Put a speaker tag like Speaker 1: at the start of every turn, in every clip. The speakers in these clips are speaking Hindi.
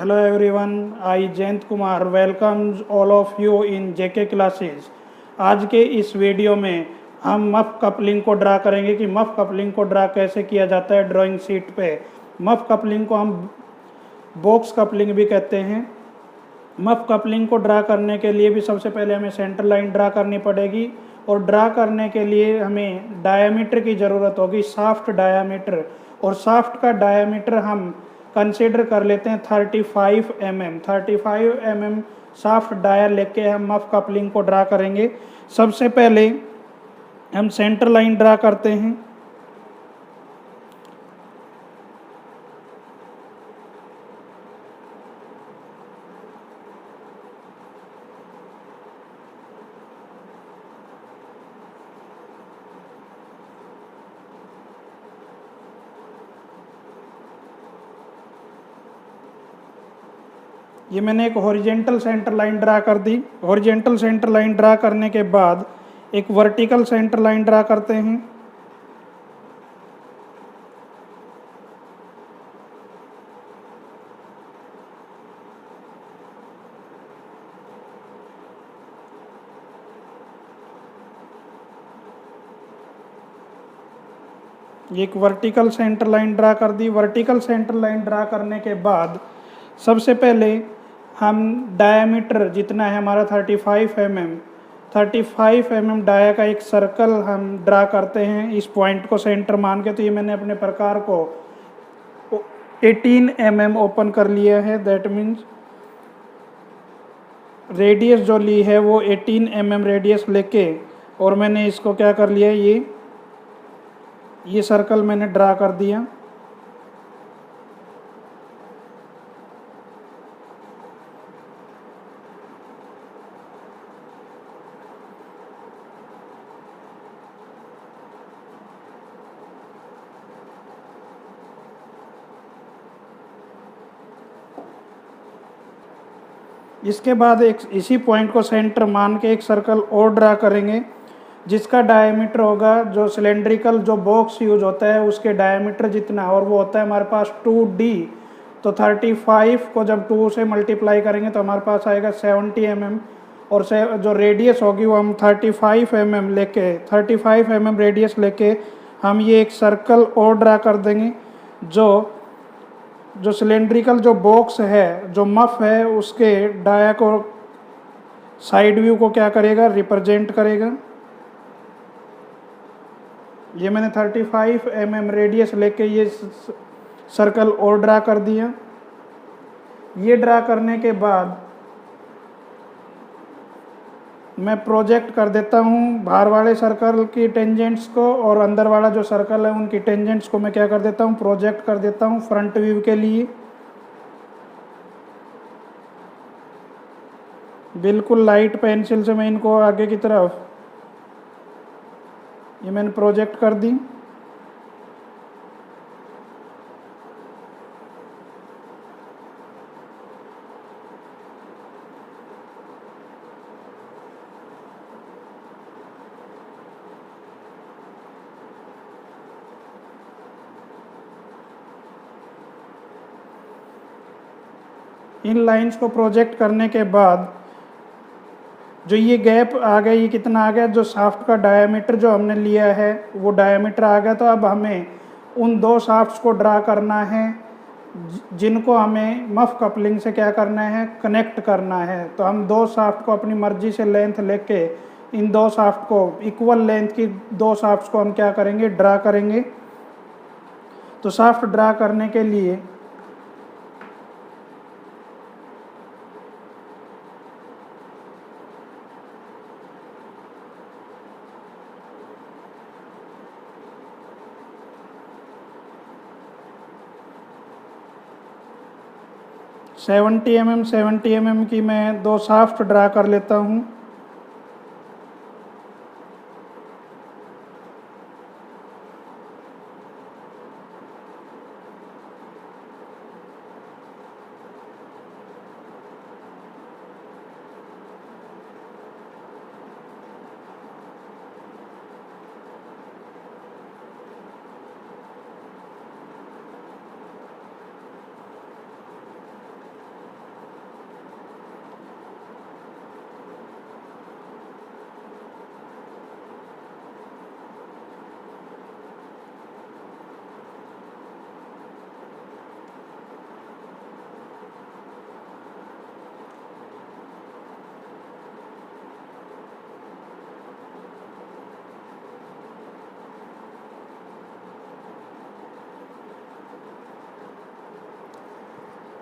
Speaker 1: Hello everyone, I Jayant Kumar welcomes all of you in JK classes. आज के इस वीडियो में हम मफ कपलिंग को ड्रा करेंगे कि मफ कपलिंग को ड्रा कैसे किया जाता है ड्राइंग शीट पे। मफ कपलिंग को हम बॉक्स कपलिंग भी कहते हैं। मफ कपलिंग को ड्रा करने के लिए भी सबसे पहले हमें सेंटर लाइन ड्रा करनी पड़ेगी और ड्रा करने के लिए हमें डायामीटर की ज़रूरत होगी, शाफ्ट डायामीटर। और शाफ्ट का डायामीटर हम कंसीडर कर लेते हैं 35 mm। 35 mm शाफ्ट डाया लेके हम मफ कपलिंग को ड्रा करेंगे। सबसे पहले हम सेंटर लाइन ड्रा करते हैं। ये मैंने एक हॉरिजेंटल सेंटर लाइन ड्रा कर दी। हॉरिजेंटल सेंटर लाइन ड्रा करने के बाद एक वर्टिकल सेंटर लाइन ड्रा करते हैं। एक वर्टिकल सेंटर लाइन ड्रा कर दी। वर्टिकल सेंटर लाइन ड्रा करने के बाद सबसे पहले हम डायामीटर जितना है हमारा 35 mm, 35 mm डाया का एक सर्कल हम ड्रा करते हैं इस पॉइंट को सेंटर मान के। तो ये मैंने अपने प्रकार को 18 mm ओपन कर लिया है। दैट मीन्स रेडियस जो ली है वो 18 mm रेडियस लेके और मैंने इसको क्या कर लिया, ये सर्कल मैंने ड्रा कर दिया। इसके बाद एक इसी पॉइंट को सेंटर मान के एक सर्कल और ड्रा करेंगे जिसका डायमीटर होगा जो सिलेंड्रिकल जो बॉक्स यूज होता है उसके डायमीटर जितना, और वो होता है हमारे पास 2D। तो 35 को जब 2 से मल्टीप्लाई करेंगे तो हमारे पास आएगा 70 mm। और से जो रेडियस होगी वो हम 35 mm लेके 35 mm रेडियस लेके हम ये एक सर्कल और ड्रा कर देंगे जो सिलेंड्रिकल जो बॉक्स है, जो मफ है, उसके डाया को साइड व्यू को क्या करेगा, रिप्रेजेंट करेगा। ये मैंने 35 mm रेडियस लेके ये सर्कल और ड्रा कर दिया। ये ड्रा करने के बाद मैं प्रोजेक्ट कर देता हूँ बाहर वाले सर्कल की टेंजेंट्स को, और अंदर वाला जो सर्कल है उनकी टेंजेंट्स को मैं क्या कर देता हूँ, प्रोजेक्ट कर देता हूँ फ्रंट व्यू के लिए। बिल्कुल लाइट पेंसिल से मैं इनको आगे की तरफ ये मैंने प्रोजेक्ट कर दी। इन लाइंस को प्रोजेक्ट करने के बाद जो ये गैप आ गया, ये कितना आ गया, जो शाफ्ट का डायामीटर जो हमने लिया है वो डायामीटर आ गया। तो अब हमें उन दो शाफ्ट्स को ड्रा करना है जिनको हमें मफ कपलिंग से क्या करना है, कनेक्ट करना है। तो हम दो शाफ्ट को अपनी मर्जी से लेंथ लेके इन दो शाफ्ट को इक्वल लेंथ की दो शाफ्ट्स को हम क्या करेंगे, ड्रा करेंगे। तो शाफ्ट ड्रा करने के लिए सेवेंटी mm की मैं दो शाफ्ट ड्रा कर लेता हूँ।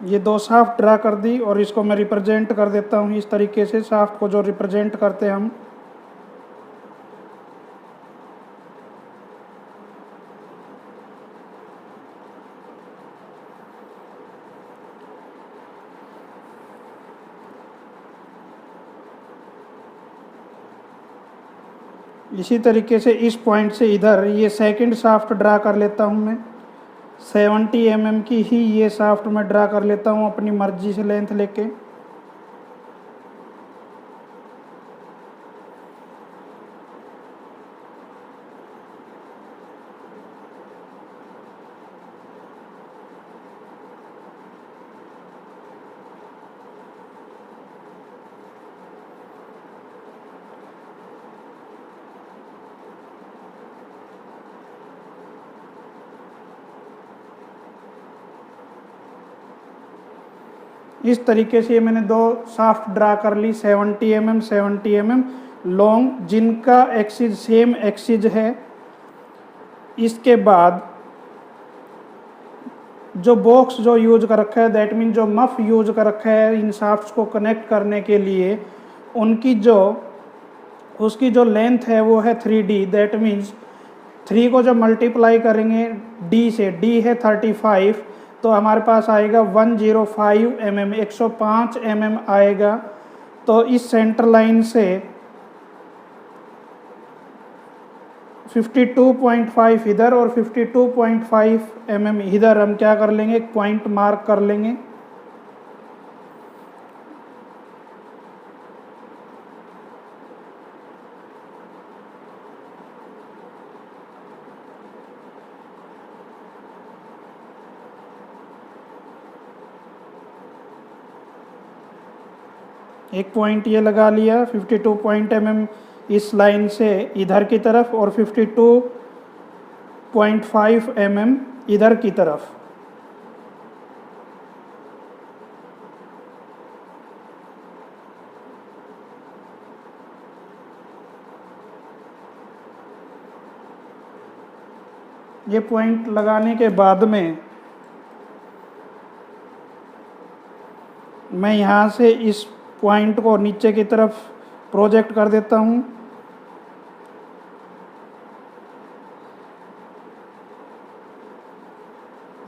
Speaker 1: ये दो शाफ्ट ड्रा कर दी और इसको मैं रिप्रेजेंट कर देता हूँ इस तरीके से, शाफ्ट को जो रिप्रेजेंट करते हैं हम। इसी तरीके से इस पॉइंट से इधर ये सेकंड शाफ्ट ड्रा कर लेता हूँ मैं। 70 mm की ही ये शाफ्ट मैं ड्रा कर लेता हूँ अपनी मर्जी से लेंथ लेके। इस तरीके से मैंने दो शाफ्ट ड्रा कर ली 70 mm 70 mm लॉन्ग, जिनका एक्सिस सेम एक्सिस है। इसके बाद जो बॉक्स जो यूज कर रखा है, दैट मीन जो मफ यूज कर रखा है इन शाफ्ट्स को कनेक्ट करने के लिए, उसकी जो लेंथ है वो है 3D। दैट मीन्स 3 को जब मल्टीप्लाई करेंगे D से, D है 35, तो हमारे पास आएगा 105 mm, 105 mm आएगा। तो इस सेंटर लाइन से 52.5 इधर और 52.5 mm इधर हम क्या कर लेंगे, एक पॉइंट मार्क कर लेंगे। एक पॉइंट ये लगा लिया 52 mm इस लाइन से इधर की तरफ और 52.5 mm इधर की तरफ। ये पॉइंट लगाने के बाद में मैं यहाँ से इस पॉइंट को नीचे की तरफ प्रोजेक्ट कर देता हूँ।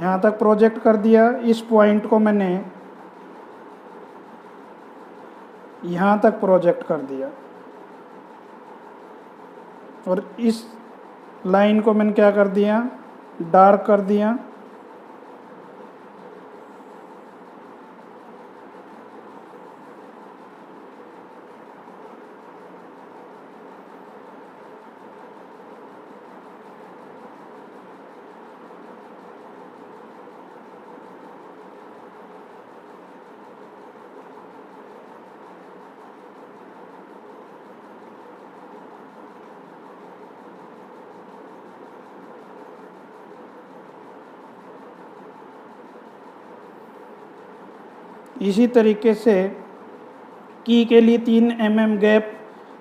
Speaker 1: यहाँ तक प्रोजेक्ट कर दिया। इस पॉइंट को मैंने यहाँ तक प्रोजेक्ट कर दिया और इस लाइन को मैंने क्या कर दिया, डार्क कर दिया। इसी तरीके से की के लिए 3 mm गैप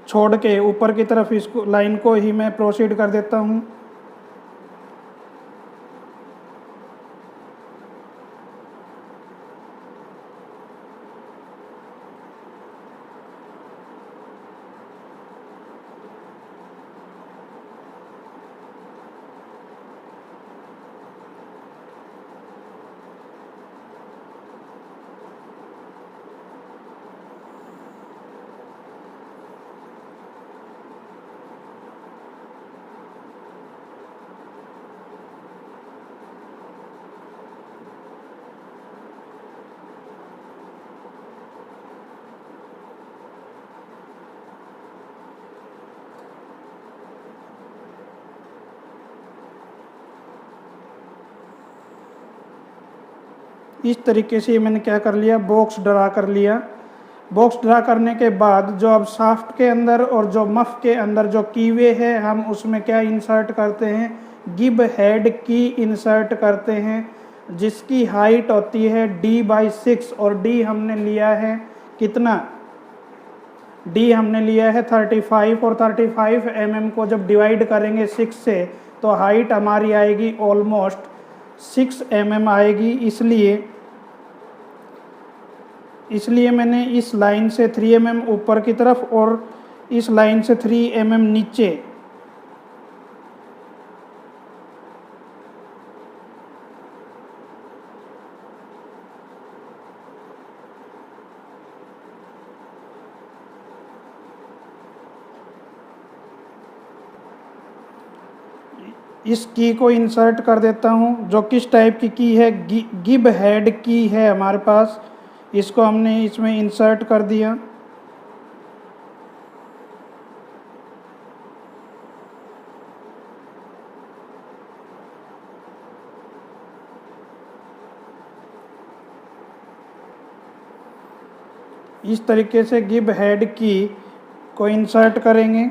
Speaker 1: छोड़ के ऊपर की तरफ इसको लाइन को ही मैं प्रोसीड कर देता हूँ। इस तरीके से मैंने क्या कर लिया, बॉक्स ड्रा कर लिया। बॉक्स ड्रा करने के बाद जो अब शाफ्ट के अंदर और जो मफ के अंदर जो कीवे है, हम उसमें क्या इंसर्ट करते हैं, गिब हेड की इंसर्ट करते हैं, जिसकी हाइट होती है D/6 और D हमने लिया है कितना, D हमने लिया है 35 और 35 mm को जब डिवाइड करेंगे 6 से तो हाइट हमारी आएगी ऑलमोस्ट 6 mm आएगी। इसलिए इसलिए मैंने इस लाइन से 3 mm ऊपर की तरफ और इस लाइन से 3 mm नीचे इस की को इंसर्ट कर देता हूँ, जो किस टाइप की है, गिब हेड की है हमारे पास। इसको हमने इसमें इंसर्ट कर दिया। इस तरीके से गिब हेड की को इंसर्ट करेंगे।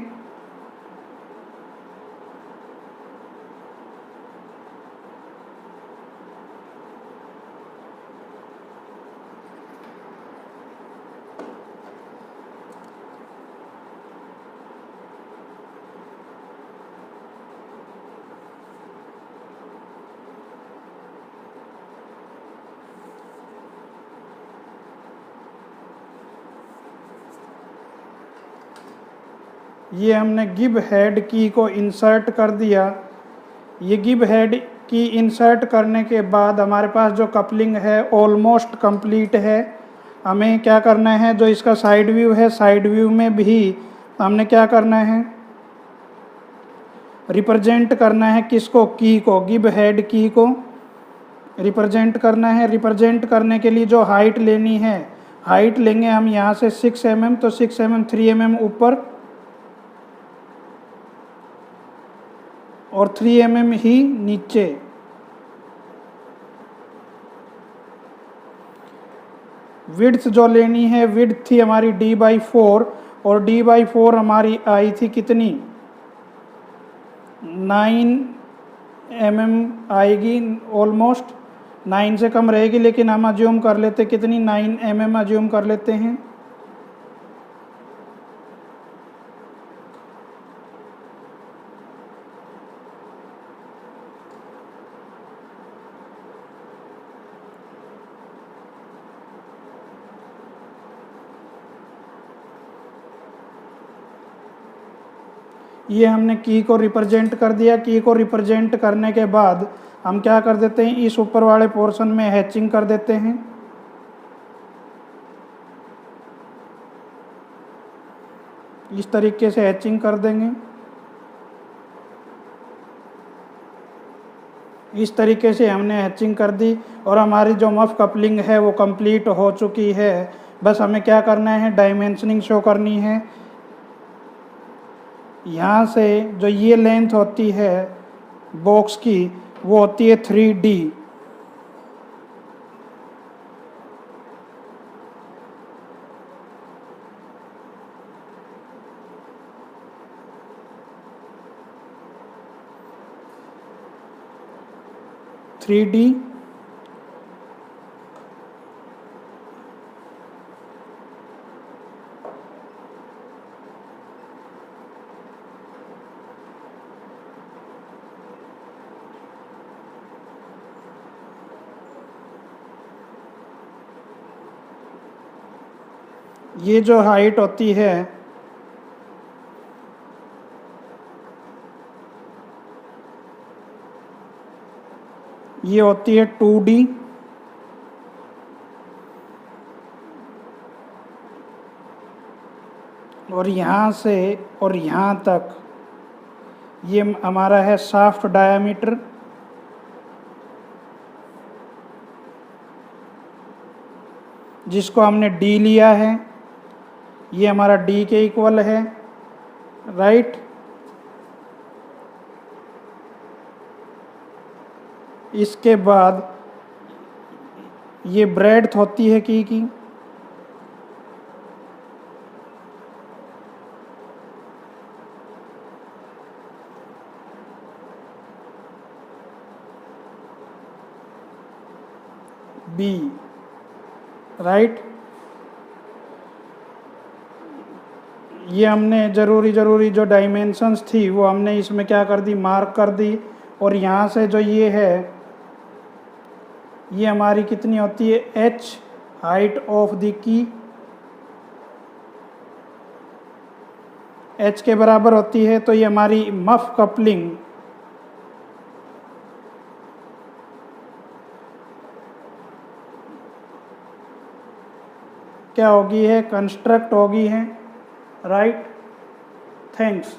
Speaker 1: ये हमने गिब हेड की को इंसर्ट कर दिया। ये गिब हेड की इंसर्ट करने के बाद हमारे पास जो कपलिंग है ऑलमोस्ट कंप्लीट है। हमें क्या करना है, जो इसका साइड व्यू है, साइड व्यू में भी हमने क्या करना है, रिप्रेजेंट करना है किसको, की को, गिब हेड की को रिप्रेजेंट करना है। रिप्रेजेंट करने के लिए जो हाइट लेनी है, हाइट लेंगे हम यहाँ से 6 mm, तो 6 mm 3 mm ऊपर और 3 mm ही नीचे। विड्थ जो लेनी है, विड्थ थी हमारी d/4 और d/4 हमारी आई थी कितनी, 9 mm आएगी। ऑलमोस्ट 9 से कम रहेगी, लेकिन हम अज्यूम कर लेते कितनी, 9 mm अज्यूम कर लेते हैं। ये हमने की को रिप्रेजेंट कर दिया। की को रिप्रेजेंट करने के बाद हम क्या कर देते हैं, इस ऊपर वाले पोर्शन में हैचिंग कर देते हैं। इस तरीके से हैचिंग कर देंगे। इस तरीके से हमने हैचिंग कर दी और हमारी जो मफ कपलिंग है वो कंप्लीट हो चुकी है। बस हमें क्या करना है, डायमेंशनिंग शो करनी है। यहाँ से जो ये लेंथ होती है बॉक्स की, वो होती है 3D। ये जो हाइट होती है, ये होती है 2D। और यहाँ से और यहाँ तक ये हमारा है शाफ्ट डायामीटर। जिसको हमने D लिया है, ये हमारा D के इक्वल है, राइट। इसके बाद ये ब्रेड्थ होती है की B, राइट। ये हमने ज़रूरी जो डायमेंशंस थी वो हमने इसमें क्या कर दी, मार्क कर दी। और यहाँ से जो ये है, ये हमारी कितनी होती है, H height of the key h के बराबर होती है, तो ये हमारी मफ कपलिंग क्या होगी है, कंस्ट्रक्ट होगी है, राइट। थैंक्स।